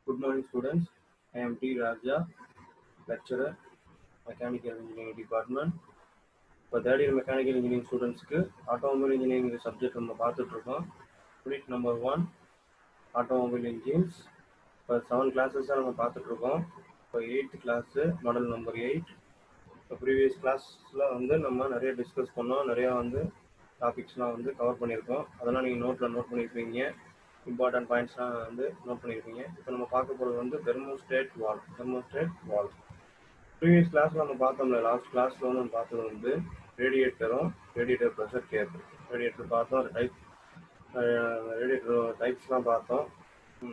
Good morning, students. I am T. Raja, lecturer, Mechanical Engineering Department. இப்போ third year mechanical engineering ஸ்டூடெண்ட்ஸ்க்கு automobile engineering subject நம்ம பார்த்துட்ருக்கோம். Unit number 1 automobile engines. இப்போ 7 கிளாஸஸாக நம்ம பார்த்துட்ருக்கோம். இப்போ 8th கிளாஸு மாடல் நம்பர் 8. இப்போ ப்ரீவியஸ் கிளாஸில் வந்து நம்ம நிறைய டிஸ்கஸ் பண்ணோம், நிறையா வந்து டாபிக்ஸ்லாம் வந்து கவர் பண்ணியிருக்கோம். அதெல்லாம் நீங்கள் நோட் பண்ணியிருப்பீங்க. இம்பார்ட்டன்ட் பாயிண்ட்ஸ்லாம் வந்து நோட் பண்ணியிருப்பீங்க. இப்போ நம்ம பார்க்க போகிறது வந்து தெர்மோஸ்டேட் வால்வ். ப்ரீவியஸ் கிளாஸில் நம்ம பார்த்தோம்ல, லாஸ்ட் கிளாஸில் வந்து நம்ம பார்த்தது வந்து ரேடியேட்டர் ப்ரெஷர் கேபிள். ரேடியேட்டர் பார்த்தோம், ரேடியேட்டர் டைப்ஸ்லாம் பார்த்தோம்,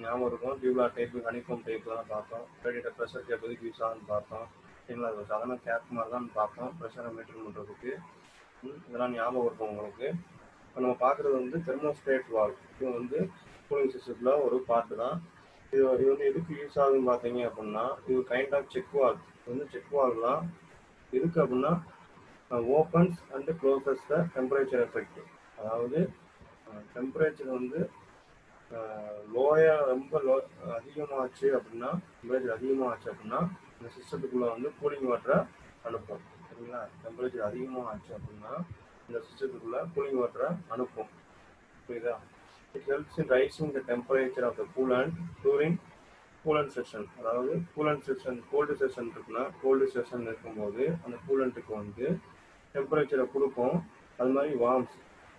ஞாபகம் இருக்கும். டியூப்லார் டைப்பு, ஹனிகோம் டைப்லாம் பார்த்தோம். ரேடியேட்டர் ப்ரெஷர் கேபிள் யூஸ் ஆகுன்னு பார்த்தோம். சரிங்களா? அது சாதாரண கேப் மாதிரி தான் பார்த்தோம், ப்ரெஷரை மெயின்டைன் பண்ணுறதுக்கு. இதெல்லாம் ஞாபகம் இருக்கும் உங்களுக்கு. இப்போ நம்ம பார்க்குறது வந்து தெர்மோஸ்டேட் வால்வ். இது வந்து கூலிங் சிஸ்டத்தில் ஒரு பார்ட்டு தான். இது வந்து எதுக்கு யூஸ் ஆகுதுன்னு பார்த்தீங்க அப்படின்னா, இது கைண்ட் ஆஃப் செக் வால்வ். இது வந்து செக் வால்வ்லாம் எதுக்கு அப்படின்னா opens and closes the temperature effect. அதாவது டெம்பரேச்சர் வந்து ரொம்ப அதிகமாச்சு அப்படின்னா, டெம்பரேச்சர் அதிகமாகச்சு அப்படின்னா இந்த சிஸ்டத்துக்குள்ளே வந்து கூலிங் வாட்டரை அனுப்பும். சரிங்களா? டெம்பரேச்சர் அதிகமாக ஆச்சு அப்படின்னா இந்த சிஸ்டத்துக்குள்ளே கூலிங் வாட்டரை அனுப்பும். புரியுதா? It helps in raising the temperature of the coolant during coolant session. அதாவது கூலண்ட் செஷன், கோல்டு செஷன் இருக்குன்னா, கோல்டு செஷன் இருக்கும்போது அந்த கூலண்ட்டுக்கு வந்து டெம்பரேச்சரை கொடுக்கும். அது மாதிரி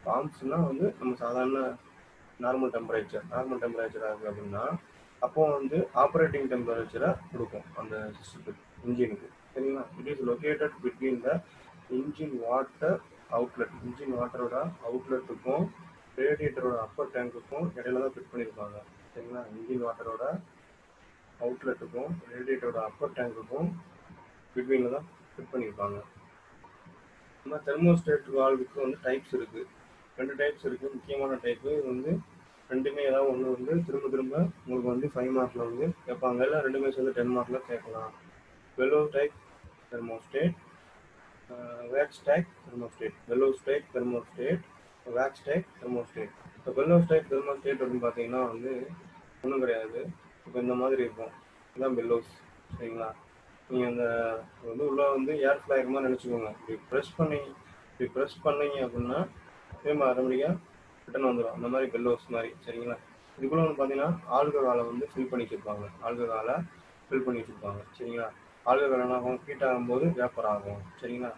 வார்ம்ஸ்னால் வந்து நம்ம சாதாரண நார்மல் டெம்பரேச்சர் ஆகுது அப்படின்னா அப்போ வந்து ஆப்ரேட்டிங் டெம்பரேச்சரை கொடுக்கும் அந்த சிஸ்டத்துக்கு, இன்ஜினுக்கு. சரிங்களா? It is located between the engine water outlet. Engine வாட்டரோட அவுட்லெட்டுக்கும் ரேடியேட்டரோட அப்பர் டேங்குக்கும் இடையில தான் ஃபிட் பண்ணியிருப்பாங்க. சரிங்களா? இன்ஜின் வாட்டரோட அவுட்லெட்டுக்கும் ரேடியேட்டரோட அப்பர் டேங்குக்கும் பிட்வீனில் தான் ஃபிட் பண்ணியிருப்பாங்க. நம்ம தெர்மோஸ்டேட் வால்வுக்கு வந்து டைப்ஸ் இருக்குது, 2 டைப்ஸ் இருக்குது. முக்கியமான டைப்பு வந்து ரெண்டுமே, ஏதாவது ஒன்று வந்து திரும்ப உங்களுக்கு வந்து 5 மார்க்கில் வந்து கேட்பாங்க, இல்லை ரெண்டுமே சேர்ந்து 10 மார்க்கில் கேட்கலாம். Bellow type thermostat, wax type thermostat. Wax type thermostat. இப்போ பெல்லோஸ் டைப் தெர்மோஸ்டேட் அப்படின்னு பார்த்தீங்கன்னா வந்து ஒன்றும் கிடையாது. இப்போ இந்த மாதிரி இருக்கும், இதுதான் பெல்லோஸ். சரிங்களா? நீங்கள் அந்த வந்து உள்ள வந்து ஏர் ஃப்ளையர் மாதிரி நினச்சிக்கோங்க. இப்படி ப்ரெஸ் பண்ணீங்க அப்படின்னா திரும்ப ஆட்டோமேட்டிக்காக ரிட்டன் வந்துடும். அந்த மாதிரி பெல்லோஸ் மாதிரி. சரிங்களா? இதுக்குள்ள வந்து பார்த்தீங்கன்னா ஆல்கஹாலை வந்து ஃபில் பண்ணி வச்சுருப்பாங்க. சரிங்களா? ஆல்கஹால் என்ன ஆகும், ஹீட் ஆகும்போது வேப்பர் ஆகும். சரிங்களா?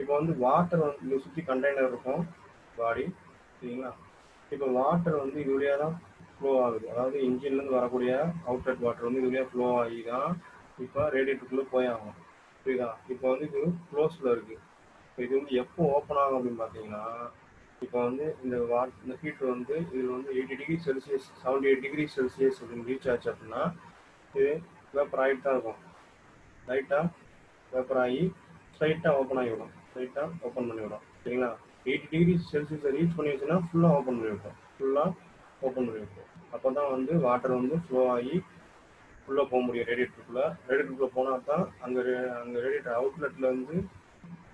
இப்போ வந்து வாட்டர் வந்து இதை சுற்றி கண்டெய்னர் இருக்கும், பாடி. சரிங்களா? இப்போ வாட்டர் வந்து இது வழியாக தான் ஃப்ளோ ஆகுது. அதாவது இன்ஜின்லேருந்து வரக்கூடிய அவுட்லெட் வாட்டர் வந்து இது வழியாக ஃப்ளோ ஆகி தான் இப்போ ரேடியேட்டருக்குள்ளே போய் ஆகும். புரியுதா? இப்போ வந்து இது க்ளோஸில் இருக்குது. இப்போ இது வந்து எப்போ ஓப்பன் ஆகும் அப்படின்னு பார்த்தீங்கன்னா, இப்போ வந்து இந்த ஹீட்டர் வந்து இதில் வந்து 80 டிகிரி செல்சியஸ் 78 டிகிரி செல்சியஸ் அப்படின்னு ரீச் ஆச்சு அப்படின்னா இது வேப்பர் ஆகிட்டு தான் இருக்கும். லைட்டாக வேப்பர் ஆகி ஸ்ட்ரைட்டாக ஓப்பன் பண்ணிவிடும். சரிங்களா? 80 டிகிரி செல்சியஸை ரீச் பண்ணிடுச்சுன்னா ஃபுல்லாக ஓப்பன் பண்ணிவிடும். அப்போ தான் வந்து வாட்டர் வந்து ஃப்ளோ ஆகி உள்ளே போக முடியும் ரேடியேட்டருக்குள்ளே போனால் தான் அங்கே ரேடியேட்டர் அவுட்லெட்டில் வந்து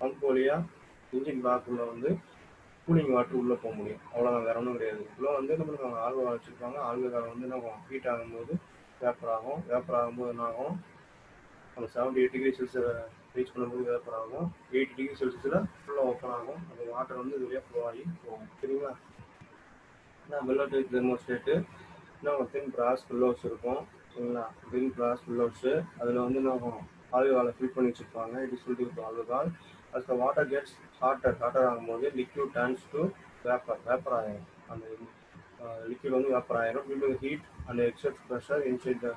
பம்ப் வழியாக இன்ஜின் பிளாக்குள்ளே வந்து கூலிங் வாட்டர் உள்ளே போக முடியும். அவ்வளோதான், வேற ஒன்றும் கிடையாது. உள்ளே வந்து என்ன பண்ணுவாங்க, ஆல்கஹால் வச்சுருப்பாங்க. ஆல்கஹால் வந்து என்ன ஹீட் ஆகும்போது வேப்பர் ஆகும்போது என்ன ஆகும், அந்த 78 டிகிரி செல்சியஸை ரீச் பண்ணும்போது வேப்பர் ஆகும். 80 டிகிரி செல்சியஸில் ஃபுல்லாக ஓப்பன் ஆகும். அந்த வாட்டர் வந்து இதுவழியாக ஃப்ளோ ஆகி போகும். சரிங்களா? நான் பெல்லோ டைப் தெர்மோஸ்டேட்டு இன்னும் தின் பிராஸ் பில்லோஸ் இருக்கும். சரிங்களா? தின் பிராஸ் பில்லோஸு அதில் வந்து என்ன ஆல்கஹாலை ஃபில் பண்ணி வச்சுருப்பாங்க. It is filled with alcohol. as the water gets hotter ஆகும்போது liquid turns to வேப்பர் ஆயிரும். அந்த liquid வந்து வேப்பர் ஆயிரும். due to the heat and excess pressure inside the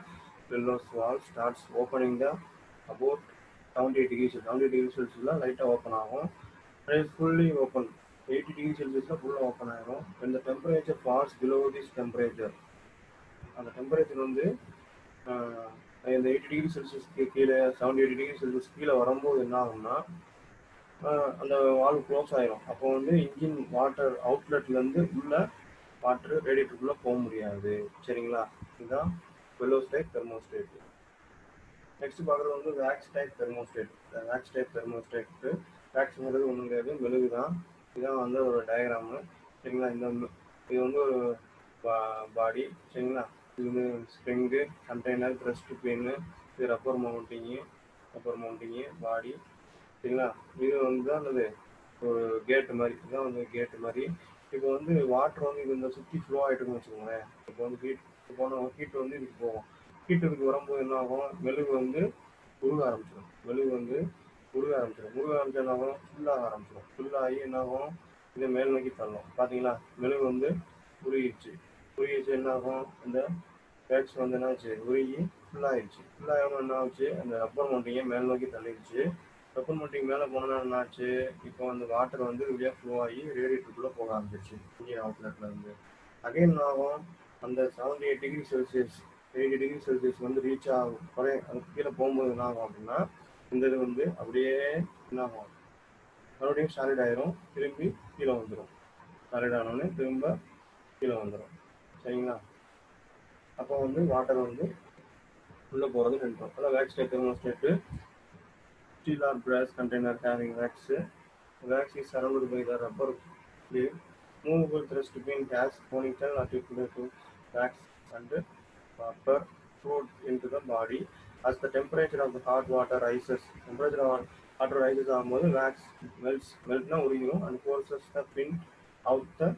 bellows valve starts opening the about 78 degrees Celsius லைட்டாக open ஆகும். it is fully open 80 degrees Celsius ஃபுல்லாக open ஆயிரும். when the temperature falls below this temperature, அந்த temperature வந்து இந்த 80 degree செல்சியஸ்க்கு கீழே 78 degree Celsius கீழே வரும்போது என்ன ஆகும்னா அந்த வால்வ் க்ளோஸ் ஆயிரும். அப்போ வந்து இன்ஜின் வாட்டர் அவுட்லெட்லேருந்து உள்ள வாட்டர் ரேடியேட்டருக்குள்ளே போக முடியாது. சரிங்களா? இதுதான் பெல்லோஸ் டைப் தெர்மோஸ்டேட். நெக்ஸ்ட் பார்க்குறது வந்து வேக்ஸ் டைப் தெர்மோஸ்டேட்டு. வேக்ஸுங்கிறது ஒன்றும் கிடையாது, மெழுகு தான். இதுதான் வந்து ஒரு டயக்ராமு. சரிங்களா? இது வந்து ஒரு பாடி. சரிங்களா? இது ஸ்ப்ரிங்கு, கண்டெய்னர், த்ரஸ்ட் பின்னு, இது ரப்பர் மவுண்டிங்கு, பாடி. சரிங்களா? இது வந்து தான் என்னது ஒரு கேட்டு மாதிரி, இதுதான் வந்து கேட்டு மாதிரி. இப்போ வந்து வாட்டர் வந்து இது இந்த சுற்றி ஃப்ளோ ஆகிட்டுன்னு வச்சுக்கோங்களேன். இப்போ வந்து ஹீட் வந்து இதுக்கு போகும். ஹீட் இதுக்கு வரும்போது என்ன ஆகும், மெழுகு வந்து உருக ஆரம்பிச்சிடும். உருக ஆரம்பிச்சா என்ன ஆகும், ஃபுல்லாகி என்ன ஆகும், இதை மேல் நோக்கி தள்ளும். பார்த்தீங்களா? மெழுகு வந்து உருகிடுச்சு என்ன ஆகும், இந்த வேக்ஸ் வந்து என்னாச்சு, உருகி ஃபுல்லாகிடும். என்ன ஆச்சு, அந்த ரப்பர் மவுண்டிங்கை மேல் நோக்கி தள்ளிடுச்சு. ரப்பர் மவுண்டிங் மேலே போனோன்னா என்ன ஆச்சு, இப்போ அந்த வாட்டர் வந்து இப்படியே ஃப்ளோ ஆகி ரேடியேட்டருக்குள்ளே போக ஆரம்பிச்சிச்சு. இந்தியன் அவுட்லெட்டில் இருந்து அகைன் என்ன ஆகும், அந்த 78 டிகிரி செல்சியஸ் வந்து ரீச் ஆகும். அதுக்கு கீழே போகும்போது என்ன ஆகும் அப்படின்னா, இந்த இது வந்து அப்படியே என்ன ஆகும், மறுபடியும் சாலிட் ஆயிரும், திரும்பி கீழே வந்துடும். சாலிட் ஆனோடனே திரும்ப கீழே வந்துடும். சரிங்களா? அப்போ வந்து வாட்டர் வந்து உள்ளே போகிறது நின்றுடும். அதான் wax state, thermostat. Steel or brass container having wax. Wax is surrounded by the rubber sleeve. Movable thrust between gas monitor articulated to wax and vapor flowed into the body. As the temperature of the hot water rises, ஆகும்போது wax meltனா உருகிடும் and forces the pin out the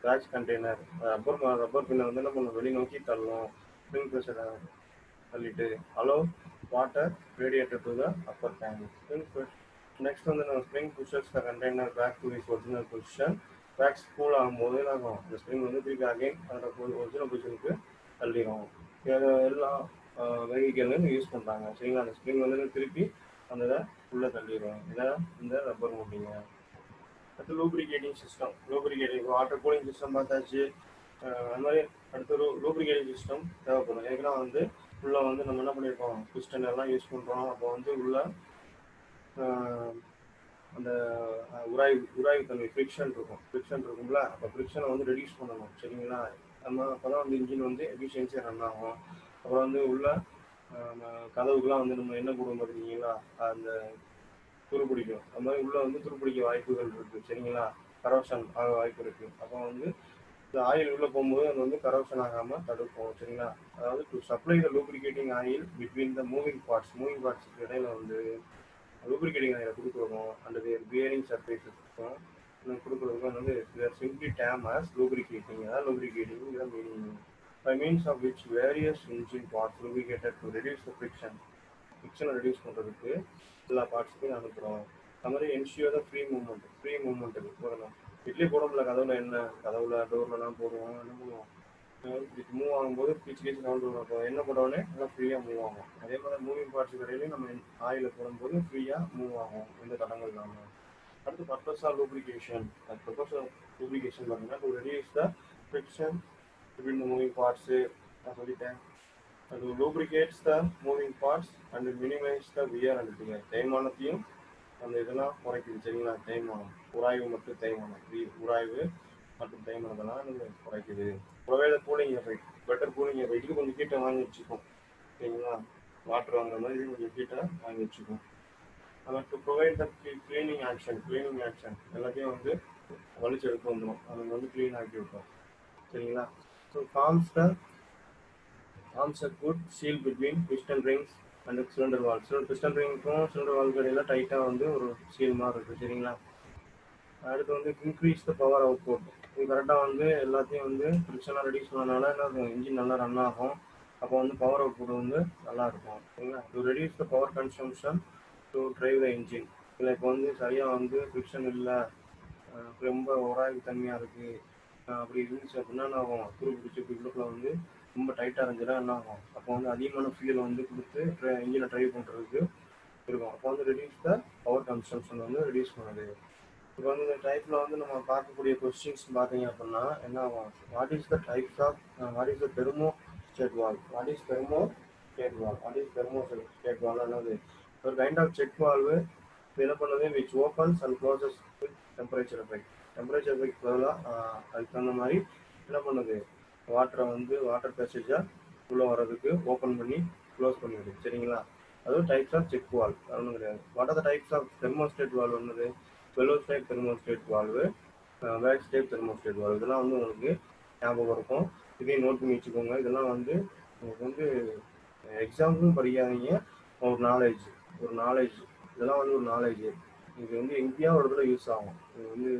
wax container. Rubber பின்னை வந்து என்ன பண்ணும், வெளிநோக்கி தள்ளும். Spring pressure தள்ளிட்டு allow water radiated to the upper tank. Next வந்து நம்ம spring pushers the container back to is original position. Wax cool ஆகும்போது என்ன ஆகும், இந்த ஸ்ப்ரிங் வந்து திருப்பி அகைன் அதோட ஒரிஜினல் பொசிஷனுக்கு தள்ளிடும். எல்லா வெஹிக்கல்லையும் யூஸ் பண்ணுறாங்க. சரிங்களா? அந்த ஸ்ப்ரிங் வந்து திருப்பி அந்த இதை உள்ளே தள்ளிடும். இதான் இந்த ரப்பர் மவுண்டிங்க. அடுத்து lubricating system. Water cooling system பார்த்தாச்சு. அது மாதிரி அடுத்து லூப்ரிகேட்டிங் சிஸ்டம் தேவைப்படும். ஏற்கனவே வந்து உள்ளே வந்து நம்ம என்ன பண்ணியிருக்கோம், பிஸ்டன் எல்லாம் யூஸ் பண்ணுறோம். அப்போ வந்து உள்ள அந்த உராய்வு தன்மை ஃப்ரிக்ஷன் இருக்கும்ல, அப்போ ஃப்ரிக்ஷனை வந்து ரெடியூஸ் பண்ணணும். சரிங்களா? நம்ம அப்போ தான் வந்து இன்ஜின் வந்து எஃபிஷியன்சியாக ரன் ஆகும். அப்புறம் வந்து உள்ள கதவுக்குலாம் வந்து நம்ம என்ன போடுவோம் பார்த்தீங்களா, அந்த துருப்பிடிக்கும். அது மாதிரி உள்ள வந்து துருப்பிடிக்க வாய்ப்புகள் இருக்குது. சரிங்களா? கரோஷன் ஆக வாய்ப்பு இருக்குது. அப்போ வந்து இந்த ஆயில் உள்ளே போகும்போது அது வந்து கரோஷன் ஆகாமல் தடுக்கும். சரிங்களா? அதாவது to supply the lubricating oil between the moving பார்ட்ஸுக்கு இடையில வந்து லூப்ரிகேட்டிங் ஆயில் கொடுக்குறோம். அந்த பியரிங் சர்ஃபேஸஸ் இருக்கும் கொடுக்குறதுக்கும் வந்து சிம்பிளி டேம் ஆஸ் லூப்ரிகேட்டிங். அதாவது லூப்ரிகேட்டிங் இதான் meaning. By means of which various engine parts lubricated to reduce the ஃப்ரிக்ஷனை ரெடியூஸ் பண்ணுறதுக்கு எல்லா பார்ட்ஸுக்கும் அனுப்புகிறோம். அது மாதிரி என்ஷியர் த ஃப்ரீ மூவ்மெண்ட்டுக்கு போடணும். இட்லி போட முடியல, கதவுல டோர்லலாம் போடுவோம். என்ன பண்ணுவோம், மூவ் ஆகும்போது கீச்சு சவுண்ட் வரும். அப்போ என்ன பண்ணுவோன்னே நல்லா ஃப்ரீயாக மூவ் ஆகும். அதே மாதிரி மூவிங் பார்ட்ஸ் கடையிலையும் நம்ம ஆயில் போடும்போது ஃப்ரீயாக மூவ் ஆகும், எந்த தடங்கள் இல்லாமல். அடுத்து பர்பஸ் ஆஃப் லூப்ரிகேஷன். பார்த்தீங்கன்னா to reduce the friction between the moving parts. நான் சொல்லிட்டேன். அது lubricates the moving parts and minimise the wear and tear. தேய்மானத்தையும் அந்த இதெல்லாம் குறைக்குது. சரிங்களா? தேய்மானம், உராய்வு மற்றும் தேய்மானத்தெல்லாம் குறைக்குது. Provide cooling effect, better cooling effect. இது கொஞ்சம் ஹீட்டை வாங்கி வச்சுக்கும். சரிங்களா? வாட்டர் வாங்குற மாதிரி இது கொஞ்சம் ஹீட்டை வாங்கி வச்சுக்கும். அப்புறம் to provide the cleaning action எல்லாத்தையும் வந்து வலிச்சு எடுத்து வந்துடும். அது வந்து க்ளீன் ஆக்கி விட்டோம். சரிங்களா? So forms a good seal between piston rings and cylinder wall. Piston ரிங்க்கும் சிலிண்டர் வால்க்கு இடையில டைட்டாக வந்து ஒரு சீல் மாதிரி இருக்குது. சரிங்களா? அடுத்து வந்து இன்க்ரீஸ் த பவர் அவுட்புட். இது கரெக்டாக வந்து எல்லாத்தையும் வந்து ஃப்ரிக்ஷனாக ரெடியூஸ் பண்ணனால என்ன இன்ஜின் நல்லா ரன் ஆகும். அப்போ வந்து பவர் அவுட்புட் வந்து நல்லா இருக்கும். சரிங்களா? To reduce the power consumption to drive the engine. இல்லை இப்போ வந்து சரியாக வந்து ஃப்ரிக்ஷன் இல்லை, ரொம்ப உராய்வு தன்மையாக இருக்குது, அப்படி இருந்துச்சு அப்படின்னா என்ன ஆகும், துருப்பிடிச்சு உள்ளுக்குள்ள வந்து ரொம்ப டைட்டாக இருந்துச்சுன்னா என்ன ஆகும், அப்போ வந்து அதிகமான ஃபியூல் வந்து கொடுத்து இன்ஜினை ட்ரைவ் பண்ணுறதுக்கு இருக்கும். அப்போ வந்து ரெடியூஸ் த பவர் கன்சம்ஷன் வந்து ரெடியூஸ் பண்ணுது. இப்போ வந்து இந்த டைப்பில் வந்து நம்ம பார்க்கக்கூடிய கொஸ்டின்ஸ் பார்த்தீங்க அப்படின்னா என்ன ஆகும், what is the thermo state valve என்னது, ஒரு கைண்ட் ஆஃப் செக் வால்வு. என்ன பண்ணுது, which opens and closes with temperature effect பதிலாக அதுக்கு தகுந்த மாதிரி என்ன பண்ணுது, வாட்டர் பேசேஜாக உள்ளே வர்றதுக்கு ஓப்பன் பண்ணி க்ளோஸ் பண்ணிவிடுது. சரிங்களா? அதுவும் டைப்ஸ் ஆஃப் செக் வால்வ், அது ஒன்றும் கிடையாது. What are the types of thermostat valve என்னது, bellows type thermostat valve, wax type thermostat valve. இதெல்லாம் வந்து உங்களுக்கு ஞாபகம் இருக்கும். இதையும் நோட் பண்ணி வச்சுக்கோங்க. இதெல்லாம் வந்து உங்களுக்கு வந்து எக்ஸாமுக்கும் படிக்காதீங்க, ஒரு நாலேஜ் இதெல்லாம் வந்து ஒரு நாலேஜ். இது வந்து எங்கேயா ஒரு இடத்துல யூஸ் ஆகும். இது வந்து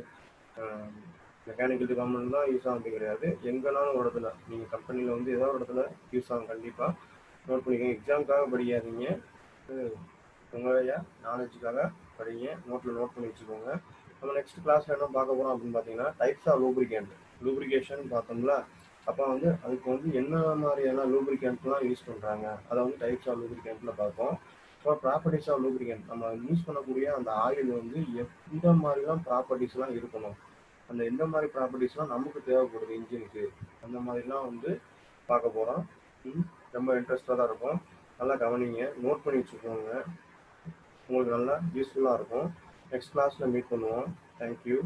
மெக்கானிக்கல் டிபார்ட்மெண்ட் தான் யூஸ் ஆகும் கிடையாது, எங்கேனாலும் ஒரு இடத்துல நீங்கள் கம்பெனியில் வந்து ஏதோ ஒரு இடத்துல யூஸ் ஆகும். கண்டிப்பாக நோட் பண்ணிக்கோங்க. எக்ஸாமுக்காக படிக்காதீங்க, உங்களுடைய நாலேஜுக்காக படிங்க. நோட் பண்ணி வச்சுக்கோங்க. நம்ம நெக்ஸ்ட் கிளாஸ்ல என்ன பார்க்க போறோம் அப்படின்னு பார்த்தீங்கன்னா, டைப்ஸ் ஆஃப் லூப்ரிகேஷன் பார்த்தோம்ல. அப்போ வந்து அதுக்கு வந்து என்ன மாதிரியான லூப்ரிகேண்ட்லாம் யூஸ் பண்ணுறாங்க, அதை வந்து டைப்ஸ் ஆஃப் லூப்ரிகேண்ட்ல பார்ப்போம். ஸோ ப்ராப்பர்ட்டிஸ் ஆஃப் லூப்ரிகேண்ட், நம்ம யூஸ் பண்ணக்கூடிய அந்த ஆயில் வந்து எந்த மாதிரிலாம் ப்ராப்பர்ட்டிஸ்லாம் இருக்கணும், அந்த எந்த மாதிரி ப்ராப்பர்ட்டிஸ்லாம் நமக்கு தேவைப்படுது இன்ஜினுக்கு, அந்த மாதிரிலாம் வந்து பார்க்க போகிறோம். ரொம்ப இன்ட்ரெஸ்டாக தான் இருக்கும். நல்லா கவனிங்க, நோட் பண்ணி வச்சுக்கோங்க, உங்களுக்கு நல்லா யூஸ்ஃபுல்லாக இருக்கும். நெக்ஸ்ட் கிளாஸில் மீட் பண்ணுவோம். தேங்க்யூ.